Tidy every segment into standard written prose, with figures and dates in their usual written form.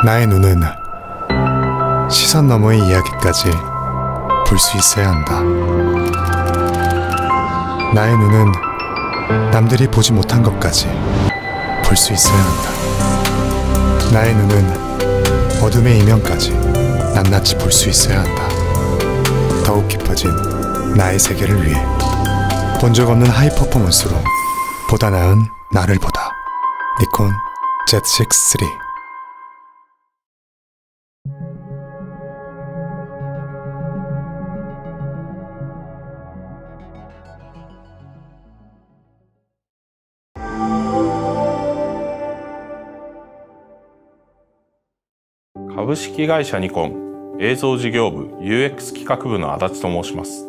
나의 눈은 시선 너머의 이야기까지 볼 수 있어야 한다. 나의 눈은 남들이 보지 못한 것까지 볼 수 있어야 한다. 나의 눈은 어둠의 이면까지 낱낱이 볼 수 있어야 한다. 더욱 깊어진 나의 세계를 위해 본 적 없는 하이 퍼포먼스로 보다 나은 나를 보다. 니콘 Z6-3.株式会社ニコン映像事業部 UX 企画部の足立と申します。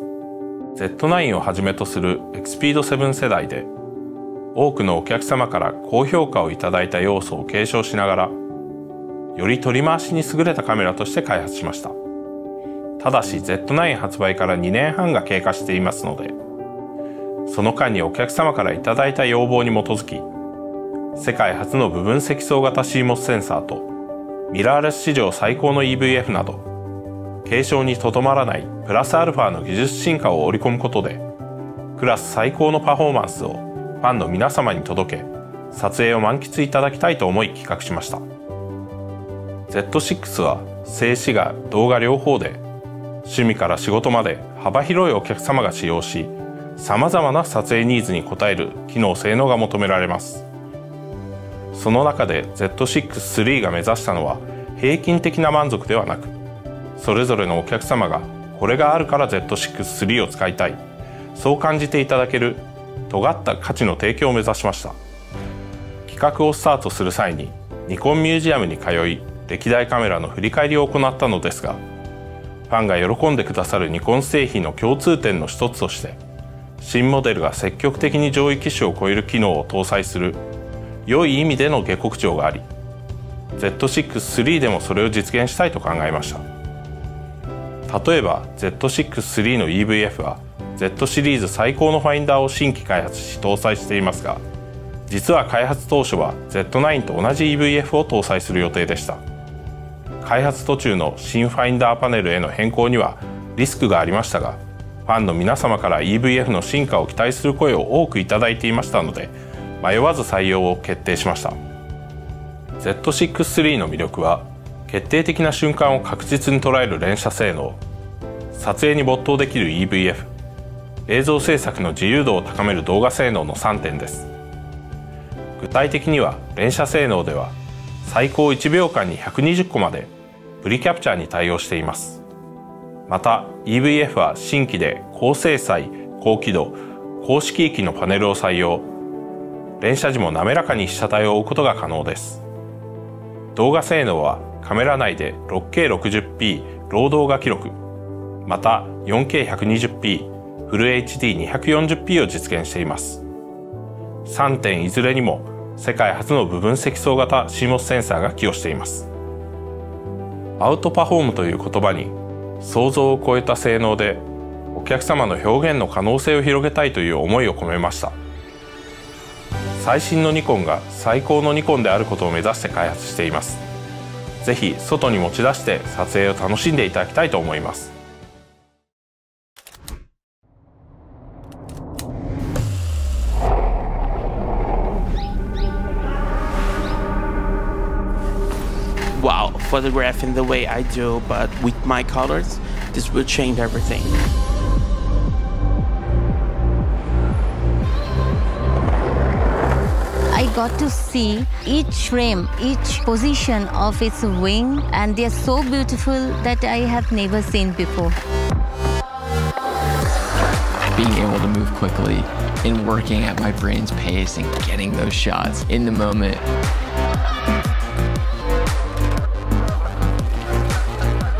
Z9 をはじめとする XPEED7 世代で多くのお客様から高評価をいただいた要素を継承しながら、より取り回しに優れたカメラとして開発しました。ただし Z9 発売から2年半が経過していますので、その間にお客様からいただいた要望に基づき、世界初の部分積層型 CMOS センサーとミラーレス史上最高の EVF など、継承にとどまらないプラスアルファの技術進化を織り込むことで、クラス最高のパフォーマンスをファンの皆様に届け、撮影を満喫いただきたいと思い企画しました。 Z6 は静止画・動画両方で、趣味から仕事まで幅広いお客様が使用し、さまざまな撮影ニーズに応える機能性能が求められます。その中で Z6-3 が目指したのは平均的な満足ではなく、それぞれのお客様がこれがあるから Z6-3 を使いたい、そう感じていただける尖った価値の提供を目指しました。企画をスタートする際にニコンミュージアムに通い、歴代カメラの振り返りを行ったのですが、ファンが喜んでくださるニコン製品の共通点の一つとして、新モデルが積極的に上位機種を超える機能を搭載する良い意味での下克上があり、 Z6-3 でもそれを実現したいと考えました。例えば Z6-3 の EVF は Z シリーズ最高のファインダーを新規開発し搭載していますが、実は開発当初は Z9 と同じ EVF を搭載する予定でした。開発途中の新ファインダーパネルへの変更にはリスクがありましたが、ファンの皆様から EVF の進化を期待する声を多くいただいていましたので、迷わず採用を決定しました。 Z6-3 の魅力は決定的な瞬間を確実に捉える連写性能、撮影に没頭できる EVF、映像制作の自由度を高める動画性能の3点です。具体的には連写性能では最高1秒間に120個までプリキャプチャーに対応しています。また EVF は新規で高精細、高輝度、高色域のパネルを採用。連写時も滑らかに被写体を追うことが可能です。動画性能はカメラ内で 6K60p ロー動画記録、また 4K120p フル HD240p を実現しています。3点いずれにも世界初の部分積層型 CMOS センサーが寄与しています。アウトパフォームという言葉に想像を超えた性能でお客様の表現の可能性を広げたいという思いを込めました。最新のニコンが最高のニコンであることを目指して開発しています。ぜひ外に持ち出して撮影を楽しんでいただきたいと思います。Wow, photographing the way I do, but with my colors, this will change everything. I got to see each frame, each position of its wing, and they're so beautiful that I have never seen before. Being able to move quickly and working at my brain's pace and getting those shots in the moment.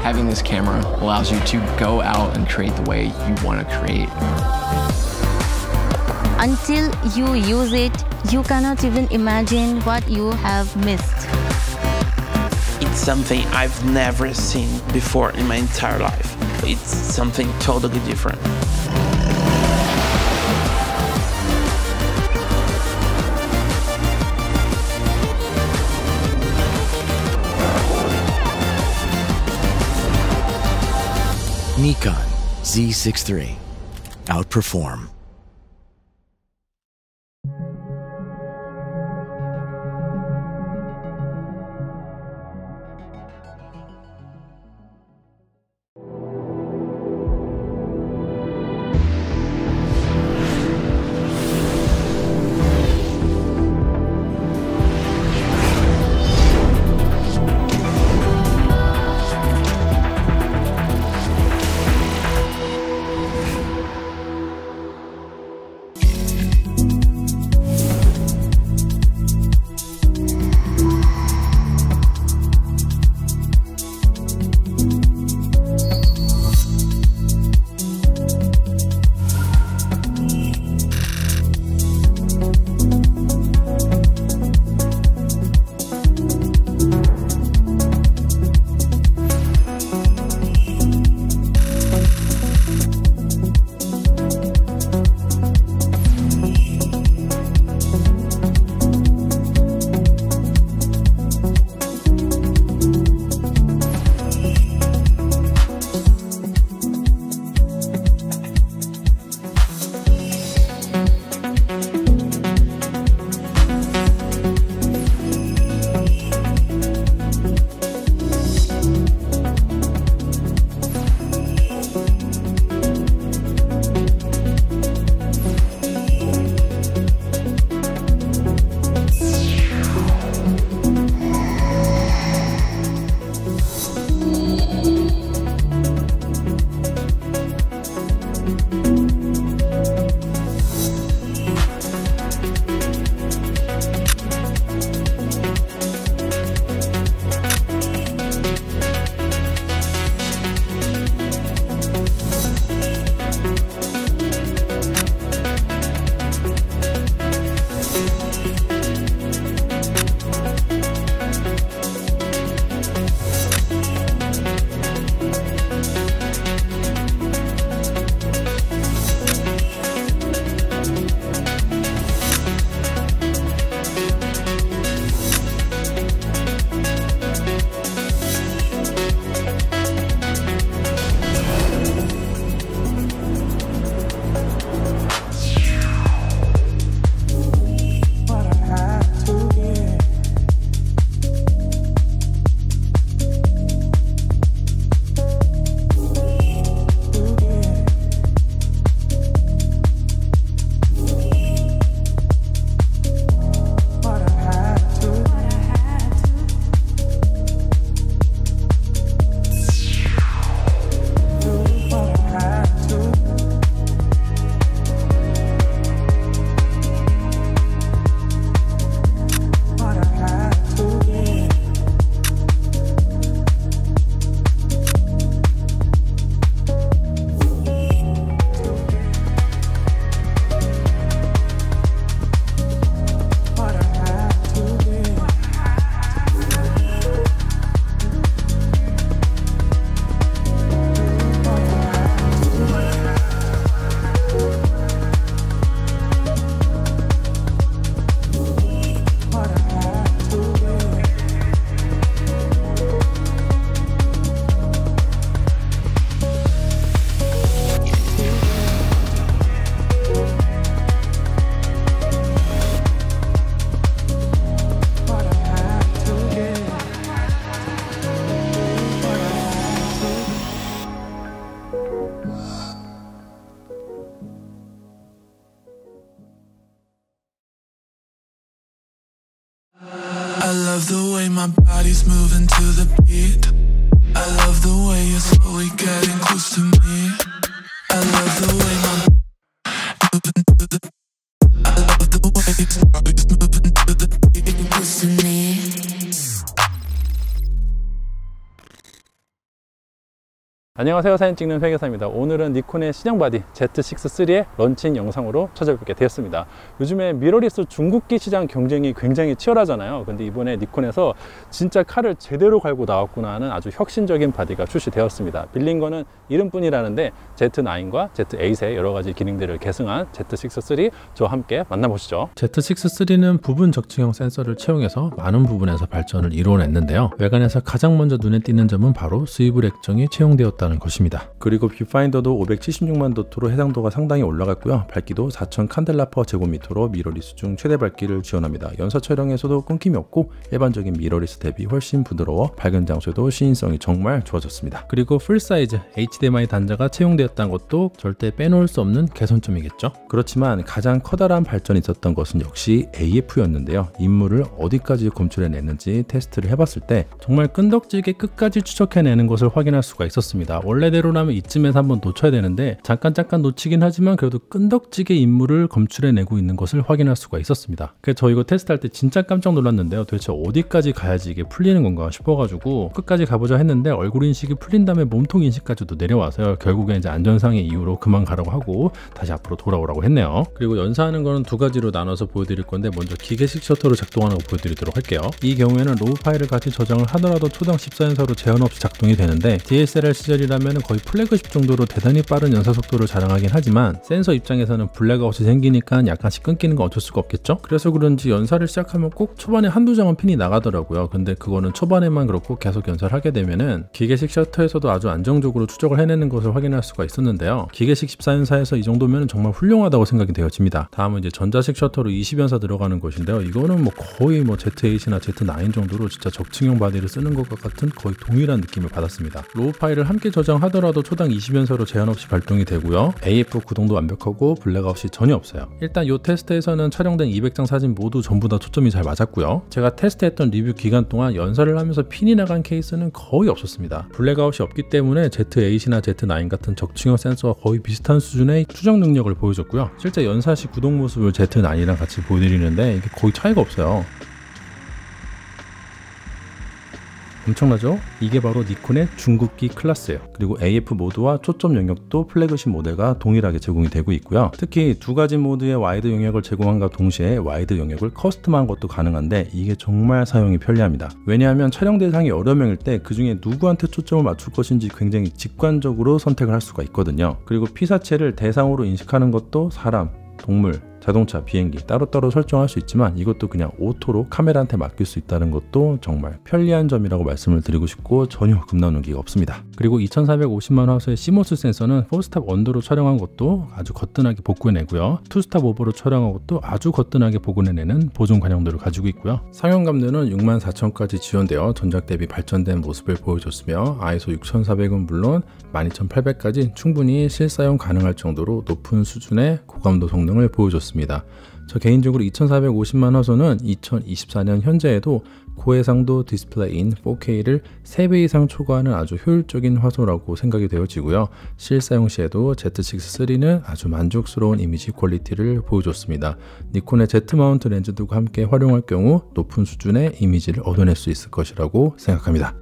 Having this camera allows you to go out and create the way you want to create. Until you use it, you cannot even imagine what you have missed. It's something I've never seen before in my entire life. It's something totally different. Nikon Z6 III. Outperform. I love the way my body's moving to the beat. I love the way you're slowly getting close to me. I love the way my moving to the. I love the way your body's moving to the beat. Close to me. 안녕하세요, 사진 찍는 회계사입니다. 오늘은 니콘의 신형 바디 Z6-3의 런칭 영상으로 찾아뵙게 되었습니다. 요즘에 미러리스 중국기 시장 경쟁이 굉장히 치열하잖아요. 근데 이번에 니콘에서 진짜 칼을 제대로 갈고 나왔구나 하는 아주 혁신적인 바디가 출시되었습니다. 빌린 거는 이름뿐이라는데 Z9과 Z8의 여러 가지 기능들을 계승한 Z6-3 저와 함께 만나보시죠. Z6-3는 부분 적층형 센서를 채용해서 많은 부분에서 발전을 이루어냈는데요. 외관에서 가장 먼저 눈에 띄는 점은 바로 스위블 액정이 채용되었다 있었다는 것입니다. 그리고 뷰파인더도 576만 도트로 해상도가 상당히 올라갔고요. 밝기도 4000 칸델라/퍼 제곱미터로 미러리스 중 최대 밝기를 지원합니다. 연사 촬영에서도 끊김이 없고 일반적인 미러리스 대비 훨씬 부드러워 밝은 장소에도 시인성이 정말 좋아졌습니다. 그리고 풀사이즈 HDMI 단자가 채용되었다는 것도 절대 빼놓을 수 없는 개선점이겠죠. 그렇지만 가장 커다란 발전이 있었던 것은 역시 AF였는데요. 인물을 어디까지 검출해내는지 테스트를 해봤을 때 정말 끈덕지게 끝까지 추적해내는 것을 확인할 수가 있었습니다. 원래대로라면 이쯤에서 한번 놓쳐야 되는데 잠깐 놓치긴 하지만 그래도 끈덕지게 인물을 검출해내고 있는 것을 확인할 수가 있었습니다. 그래서 저 이거 테스트할 때 진짜 깜짝 놀랐는데요. 도대체 어디까지 가야지 이게 풀리는 건가 싶어가지고 끝까지 가보자 했는데 얼굴 인식이 풀린 다음에 몸통 인식까지도 내려와서요. 결국에 이제 안전상의 이유로 그만 가라고 하고 다시 앞으로 돌아오라고 했네요. 그리고 연사하는 거는 두 가지로 나눠서 보여드릴 건데 먼저 기계식 셔터로 작동하는 거 보여드리도록 할게요. 이 경우에는 로우 파일을 같이 저장을 하더라도 초당 14연사로 제한 없이 작동이 되는데 DSLR 시절이라면 거의 플래그십 정도로 대단히 빠른 연사 속도를 자랑하긴 하지만 센서 입장에서는 블랙아웃이 생기니까 약간씩 끊기는 건 어쩔 수가 없겠죠. 그래서 그런지 연사를 시작하면 꼭 초반에 한두 장은 핀이 나가더라고요. 근데 그거는 초반에만 그렇고 계속 연사를 하게 되면은 기계식 셔터에서도 아주 안정적으로 추적을 해내는 것을 확인할 수가 있었는데요. 기계식 14연사에서 이 정도면 정말 훌륭하다고 생각이 되어집니다. 다음은 이제 전자식 셔터로 20연사 들어가는 것인데요. 이거는 거의 Z8이나 Z9 정도로 진짜 적층형 바디를 쓰는 것과 같은 거의 동일한 느낌을 받았습니다. 로우 파일을 함께 저장하더라도 초당 20연사로 제한 없이 발동이 되고요. AF 구동도 완벽하고 블랙아웃이 전혀 없어요. 일단 이 테스트에서는 촬영된 200장 사진 모두 전부 다 초점이 잘 맞았고요. 제가 테스트했던 리뷰 기간 동안 연사를 하면서 핀이 나간 케이스는 거의 없었습니다. 블랙아웃이 없기 때문에 Z8이나 Z9 같은 적층형 센서와 거의 비슷한 수준의 추적 능력을 보여줬고요. 실제 연사 시 구동 모습을 Z9이랑 같이 보여드리는데 이게 거의 차이가 없어요. 엄청나죠? 이게 바로 니콘의 중국기 클래스예요. 그리고 AF 모드와 초점 영역도 플래그십 모델과 동일하게 제공이 되고 있고요. 특히 두 가지 모드의 와이드 영역을 제공함과 동시에 와이드 영역을 커스텀한 것도 가능한데 이게 정말 사용이 편리합니다. 왜냐하면 촬영 대상이 여러 명일 때 그 중에 누구한테 초점을 맞출 것인지 굉장히 직관적으로 선택을 할 수가 있거든요. 그리고 피사체를 대상으로 인식하는 것도 사람, 동물, 자동차, 비행기 따로따로 설정할 수 있지만 이것도 그냥 오토로 카메라한테 맡길 수 있다는 것도 정말 편리한 점이라고 말씀을 드리고 싶고 전혀 급나누기가 없습니다. 그리고 2450만 화소의 CMOS 센서는 4스탑 언더로 촬영한 것도 아주 거뜬하게 복구해내고요. 2스탑 오버로 촬영한 것도 아주 거뜬하게 복구해내는 보존 관용도를 가지고 있고요. 상용 감도는 64,000까지 지원되어 전작 대비 발전된 모습을 보여줬으며 ISO 6400은 물론 12800까지 충분히 실사용 가능할 정도로 높은 수준의 고감도 성능을 보여줬습니다. 저 개인적으로 2450만 화소는 2024년 현재에도 고해상도 디스플레이인 4K를 3배 이상 초과하는 아주 효율적인 화소라고 생각이 되어지고요. 실사용 시에도 Z6-3는 아주 만족스러운 이미지 퀄리티를 보여줬습니다. 니콘의 Z 마운트 렌즈들과 함께 활용할 경우 높은 수준의 이미지를 얻어낼 수 있을 것이라고 생각합니다.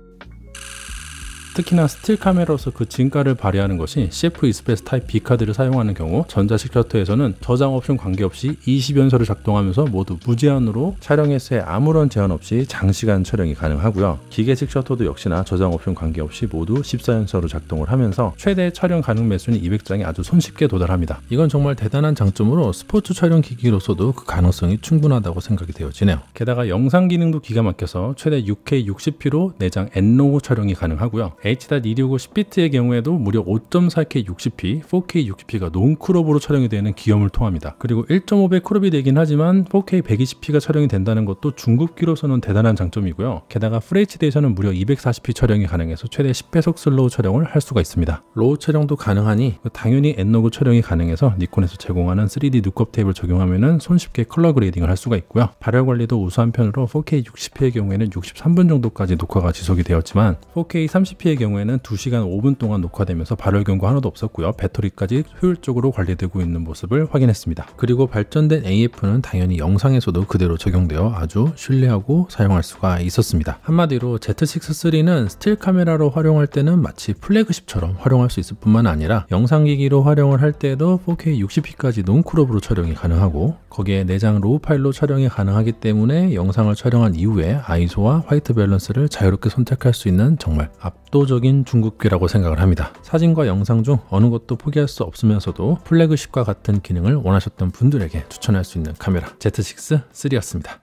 특히나 스틸 카메라로서 그 진가를 발휘하는 것이 CF 익스프레스 타입 B 카드를 사용하는 경우 전자식 셔터에서는 저장 옵션 관계없이 20연사를 작동하면서 모두 무제한으로 촬영에서의 아무런 제한 없이 장시간 촬영이 가능하고요. 기계식 셔터도 역시나 저장 옵션 관계없이 모두 14연사로 작동을 하면서 최대 촬영 가능 매수는 200장에 아주 손쉽게 도달합니다. 이건 정말 대단한 장점으로 스포츠 촬영 기기로서도 그 가능성이 충분하다고 생각이 되어지네요. 게다가 영상 기능도 기가 막혀서 최대 6K 60p로 내장 N로그 촬영이 가능하고요. H.265 10비트의 경우에도 무려 5.4K 60p, 4K 60p가 논크롭으로 촬영이 되는 기염을 통합니다. 그리고 1.5배 크롭이 되긴 하지만 4K 120p가 촬영이 된다는 것도 중급기로서는 대단한 장점이고요. 게다가 FHD에서는 무려 240p 촬영이 가능해서 최대 10배속 슬로우 촬영을 할 수가 있습니다. 로우 촬영도 가능하니 당연히 N로그 촬영이 가능해서 니콘에서 제공하는 3D 누컵 테이프를 적용하면 손쉽게 컬러 그레이딩을 할 수가 있고요. 발열 관리도 우수한 편으로 4K 60p의 경우에는 63분 정도까지 녹화가 지속이 되었지만 4K 30p의 경우에는 2시간 5분 동안 녹화되면서 발열 경고 하나도 없었고요. 배터리까지 효율적으로 관리되고 있는 모습을 확인했습니다. 그리고 발전된 AF는 당연히 영상에서도 그대로 적용되어 아주 신뢰하고 사용할 수가 있었습니다. 한마디로 Z6-3는 스틸 카메라로 활용할 때는 마치 플래그십처럼 활용할 수 있을 뿐만 아니라 영상기기로 활용을 할 때에도 4K 60p까지 논크롭으로 촬영이 가능하고 거기에 내장 로우 파일로 촬영이 가능하기 때문에 영상을 촬영한 이후에 아이소와 화이트 밸런스를 자유롭게 선택할 수 있는 정말 압도적인 중급기라고 생각을 합니다. 사진과 영상 중 어느 것도 포기할 수 없으면서도 플래그십과 같은 기능을 원하셨던 분들에게 추천할 수 있는 카메라 Z6-3였습니다.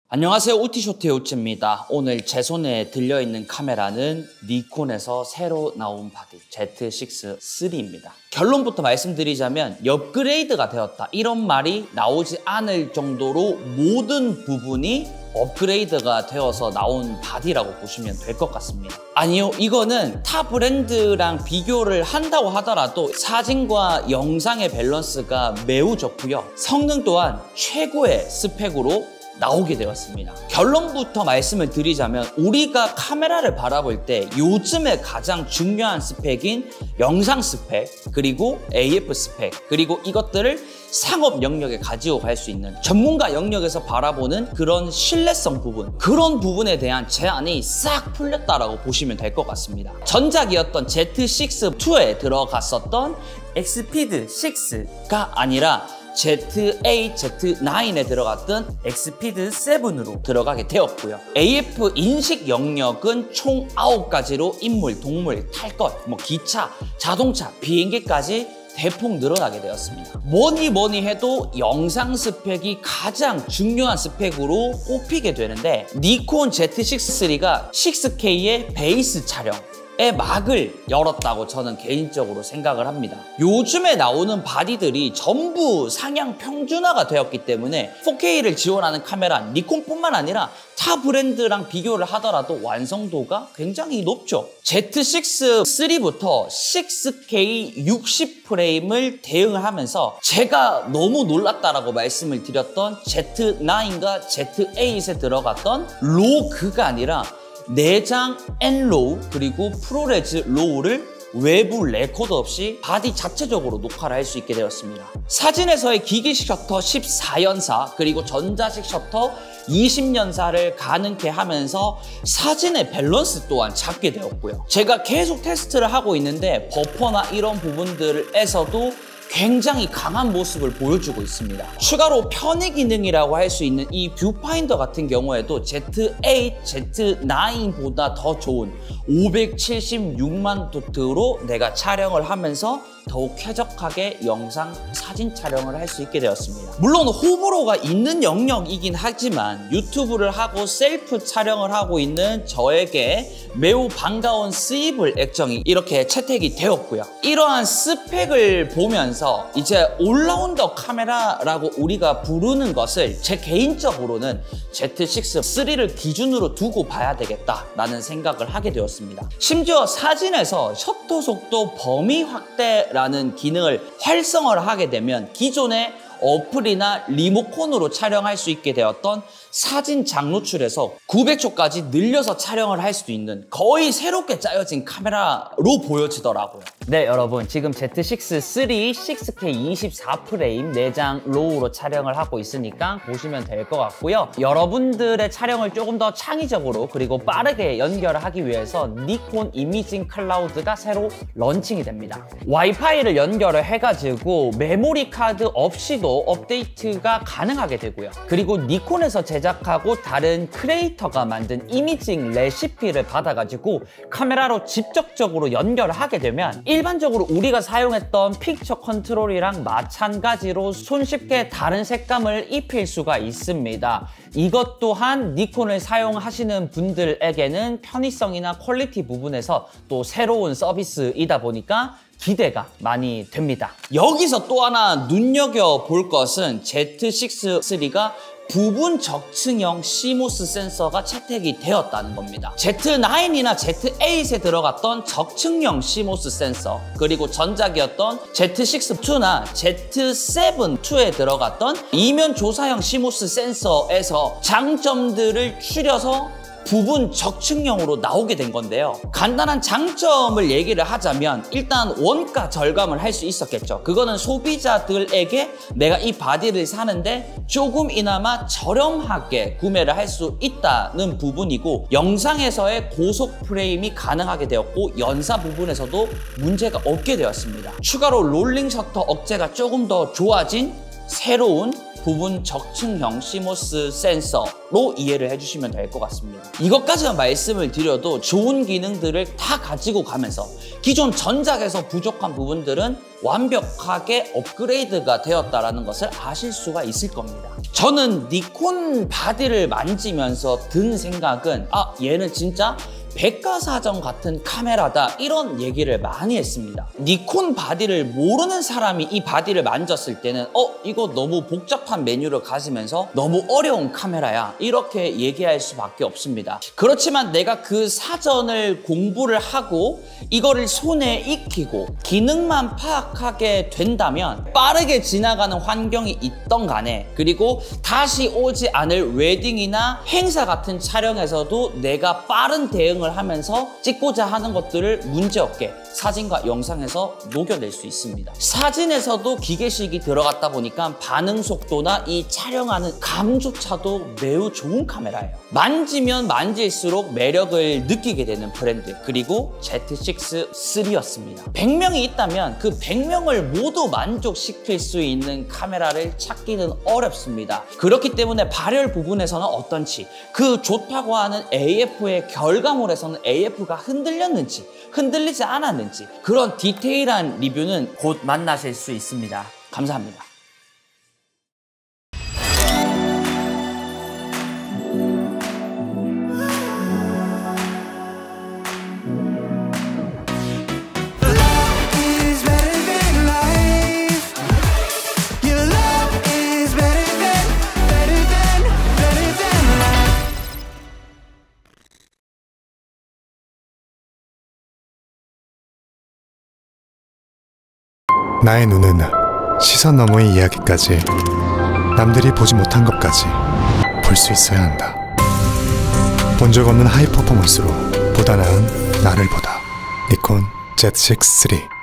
안녕하세요, 우티쇼트의 우찌입니다. 오늘 제 손에 들려있는 카메라는 니콘에서 새로 나온 바디 Z6-3입니다. 결론부터 말씀드리자면 업그레이드가 되었다, 이런 말이 나오지 않을 정도로 모든 부분이 업그레이드가 되어서 나온 바디라고 보시면 될 것 같습니다. 아니요, 이거는 타 브랜드랑 비교를 한다고 하더라도 사진과 영상의 밸런스가 매우 좋고요, 성능 또한 최고의 스펙으로 나오게 되었습니다. 결론부터 말씀을 드리자면 우리가 카메라를 바라볼 때 요즘에 가장 중요한 스펙인 영상 스펙, 그리고 AF 스펙, 그리고 이것들을 상업 영역에 가지고 갈 수 있는 전문가 영역에서 바라보는 그런 신뢰성 부분, 그런 부분에 대한 제한이 싹 풀렸다라고 보시면 될 것 같습니다. 전작이었던 Z6-2에 들어갔었던 엑스피드 6가 아니라 Z8, Z9에 들어갔던 엑스피드 7으로 들어가게 되었고요. AF 인식 영역은 총 9가지로 인물, 동물, 탈 것, 기차, 자동차, 비행기까지 대폭 늘어나게 되었습니다. 뭐니 해도 영상 스펙이 가장 중요한 스펙으로 꼽히게 되는데, 니콘 Z6-3가 6K의 베이스 촬영 의 막을 열었다고 저는 개인적으로 생각을 합니다. 요즘에 나오는 바디들이 전부 상향 평준화가 되었기 때문에 4K를 지원하는 카메라, 니콘뿐만 아니라 타 브랜드랑 비교를 하더라도 완성도가 굉장히 높죠. Z6-3부터 6K 60프레임을 대응을 하면서 제가 너무 놀랐다라고 말씀을 드렸던 Z9과 Z8에 들어갔던 로그가 아니라 내장 N로우 그리고 프로레즈 로우를 외부 레코더 없이 바디 자체적으로 녹화를 할 수 있게 되었습니다. 사진에서의 기기식 셔터 14연사 그리고 전자식 셔터 20연사를 가능케 하면서 사진의 밸런스 또한 잡게 되었고요. 제가 계속 테스트를 하고 있는데 버퍼나 이런 부분들에서도 굉장히 강한 모습을 보여주고 있습니다. 추가로 편의 기능이라고 할 수 있는 이 뷰파인더 같은 경우에도 Z8, Z9보다 더 좋은 576만 도트로 내가 촬영을 하면서 더욱 쾌적하게 영상, 사진 촬영을 할 수 있게 되었습니다. 물론 호불호가 있는 영역이긴 하지만 유튜브를 하고 셀프 촬영을 하고 있는 저에게 매우 반가운 스위블 액정이 이렇게 채택이 되었고요. 이러한 스펙을 보면서 이제 올라운더 카메라라고 우리가 부르는 것을 제 개인적으로는 Z6-3를 기준으로 두고 봐야 되겠다라는 생각을 하게 되었습니다. 심지어 사진에서 셔터 속도 범위 확대라는 기능을 활성화를 하게 되면 기존의 어플이나 리모컨으로 촬영할 수 있게 되었던 사진 장노출에서 900초까지 늘려서 촬영을 할 수 있는 거의 새롭게 짜여진 카메라로 보여지더라고요. 네, 여러분, 지금 Z6-3 6K 24프레임 내장 로우로 촬영을 하고 있으니까 보시면 될 것 같고요. 여러분들의 촬영을 조금 더 창의적으로 그리고 빠르게 연결을 하기 위해서 니콘 이미징 클라우드가 새로 런칭이 됩니다. 와이파이를 연결을 해가지고 메모리 카드 없이도 업데이트가 가능하게 되고요. 그리고 니콘에서 제작하고 다른 크리에이터가 만든 이미징 레시피를 받아가지고 카메라로 직접적으로 연결을 하게 되면 일반적으로 우리가 사용했던 픽처 컨트롤이랑 마찬가지로 손쉽게 다른 색감을 입힐 수가 있습니다. 이것 또한 니콘을 사용하시는 분들에게는 편의성이나 퀄리티 부분에서 또 새로운 서비스이다 보니까 기대가 많이 됩니다. 여기서 또 하나 눈여겨볼 것은 Z6-3가 부분 적층형 CMOS 센서가 채택이 되었다는 겁니다. Z9이나 Z8에 들어갔던 적층형 CMOS 센서, 그리고 전작이었던 Z6-2나 Z7-2에 들어갔던 이면 조사형 CMOS 센서에서 장점들을 추려서 부분 적층형으로 나오게 된 건데요. 간단한 장점을 얘기를 하자면 일단 원가 절감을 할 수 있었겠죠. 그거는 소비자들에게 내가 이 바디를 사는데 조금이나마 저렴하게 구매를 할 수 있다는 부분이고, 영상에서의 고속 프레임이 가능하게 되었고 연사 부분에서도 문제가 없게 되었습니다. 추가로 롤링 셔터 억제가 조금 더 좋아진 새로운 부분 적층형 CMOS 센서로 이해를 해주시면 될 것 같습니다. 이것까지만 말씀을 드려도 좋은 기능들을 다 가지고 가면서 기존 전작에서 부족한 부분들은 완벽하게 업그레이드가 되었다는 것을 아실 수가 있을 겁니다. 저는 니콘 바디를 만지면서 든 생각은 얘는 진짜 백과사전 같은 카메라다, 이런 얘기를 많이 했습니다. 니콘 바디를 모르는 사람이 이 바디를 만졌을 때는 이거 너무 복잡한 메뉴를 가지면서 너무 어려운 카메라야, 이렇게 얘기할 수밖에 없습니다. 그렇지만 내가 그 사전을 공부를 하고 이거를 손에 익히고 기능만 파악하게 된다면 빠르게 지나가는 환경이 있던 간에, 그리고 다시 오지 않을 웨딩이나 행사 같은 촬영에서도 내가 빠른 대응을 하면서 찍고자 하는 것들을 문제없게 사진과 영상에서 녹여낼 수 있습니다. 사진에서도 기계식이 들어갔다 보니까 반응 속도나 이 촬영하는 감조차도 매우 좋은 카메라예요. 만지면 만질수록 매력을 느끼게 되는 브랜드, 그리고 Z6-3였습니다. 100명이 있다면 그 100명을 모두 만족시킬 수 있는 카메라를 찾기는 어렵습니다. 그렇기 때문에 발열 부분에서는 어떤지, 그 좋다고 하는 AF의 결과물에서는 AF가 흔들렸는지 흔들리지 않았는지, 그런 디테일한 리뷰는 곧 만나실 수 있습니다. 감사합니다. 나의 눈은 시선 너머의 이야기까지, 남들이 보지 못한 것까지 볼 수 있어야 한다. 본 적 없는 하이 퍼포먼스로 보다 나은 나를 보다. 니콘 Z6-3